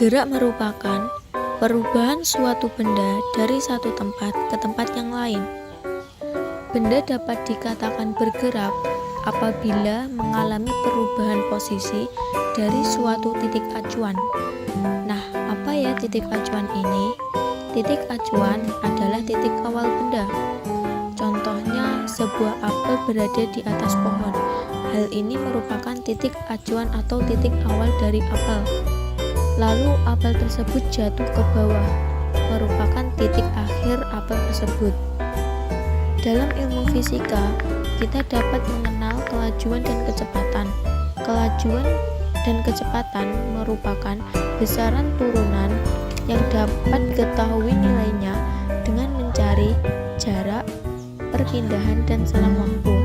Gerak merupakan perubahan suatu benda dari satu tempat ke tempat yang lain. Benda dapat dikatakan bergerak apabila mengalami perubahan posisi dari suatu titik acuan. Nah, apa ya titik acuan ini? Titik acuan adalah titik awal benda. Contohnya, sebuah apel berada di atas pohon. Hal ini merupakan titik acuan atau titik awal dari apel. Lalu apel tersebut jatuh ke bawah, merupakan titik akhir apel tersebut. Dalam ilmu fisika, kita dapat mengenal kelajuan dan kecepatan. Kelajuan dan kecepatan merupakan besaran turunan yang dapat diketahui nilainya dengan mencari jarak, perpindahan, dan salam waktu.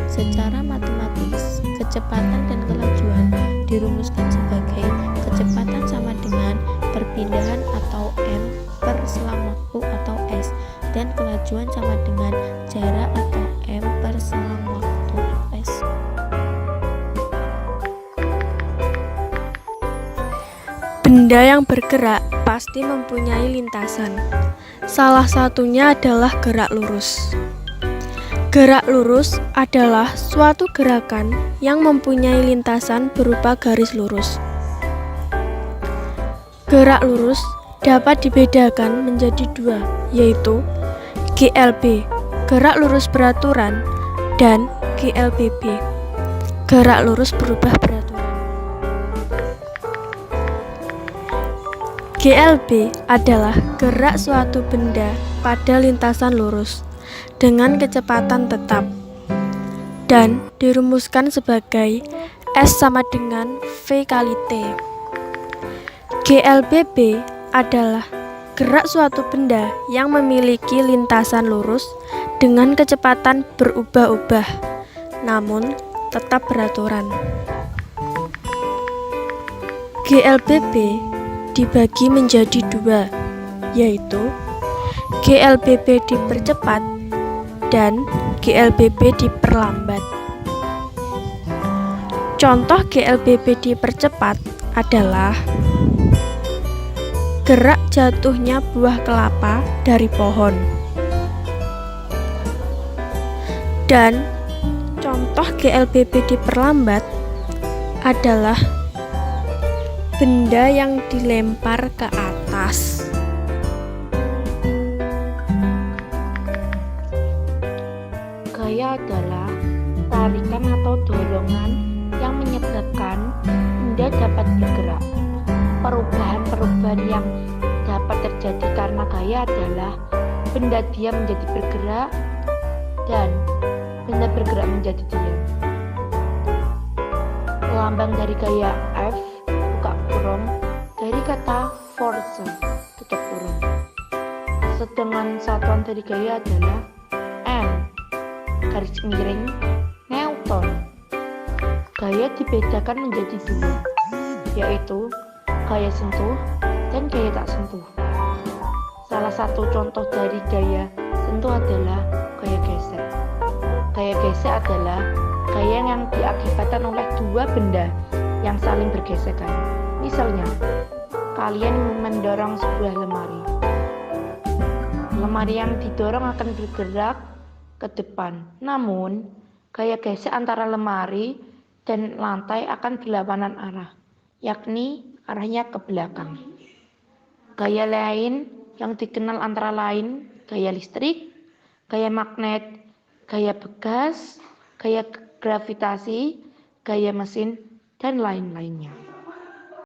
Secara matematis, kecepatan dan kelajuan dirumuskan sebagai kecepatan sama dengan perpindahan atau m per selang waktu atau s, dan kelajuan sama dengan jarak atau m per selang waktu s. Benda yang bergerak pasti mempunyai lintasan. Salah satunya adalah gerak lurus. Gerak lurus adalah suatu gerakan yang mempunyai lintasan berupa garis lurus. Gerak lurus dapat dibedakan menjadi dua, yaitu GLB, gerak lurus beraturan, dan GLBB, gerak lurus berubah beraturan. GLB adalah gerak suatu benda pada lintasan lurus dengan kecepatan tetap dan dirumuskan sebagai S sama dengan V kali T. GLBB adalah gerak suatu benda yang memiliki lintasan lurus dengan kecepatan berubah-ubah, namun tetap beraturan. GLBB dibagi menjadi dua, yaitu GLBB dipercepat dan GLBB diperlambat. Contoh GLBB dipercepat adalah gerak jatuhnya buah kelapa dari pohon. Dan contoh GLBB diperlambat adalah benda yang dilempar ke atas. Gaya adalah tarikan atau dorongan yang menyebabkan benda dapat bergerak. Perubahan-perubahan yang dapat terjadi karena gaya adalah benda diam menjadi bergerak dan benda bergerak menjadi diam. Lambang dari gaya F, buka kurung, dari kata force, tutup kurung. Sedangkan satuan dari gaya adalah N, garis miring, Newton. Gaya dibedakan menjadi dua, yaitu gaya sentuh dan gaya tak sentuh. Salah satu contoh dari gaya sentuh adalah gaya gesek. Gaya gesek adalah gaya yang diakibatkan oleh dua benda yang saling bergesekan. Misalnya, kalian mendorong sebuah lemari. Lemari yang didorong akan bergerak ke depan. Namun, gaya gesek antara lemari dan lantai akan berlawanan arah, yakni arahnya ke belakang. Gaya lain yang dikenal antara lain gaya listrik, gaya magnet, gaya bekas, gaya gravitasi, gaya mesin, dan lain-lainnya.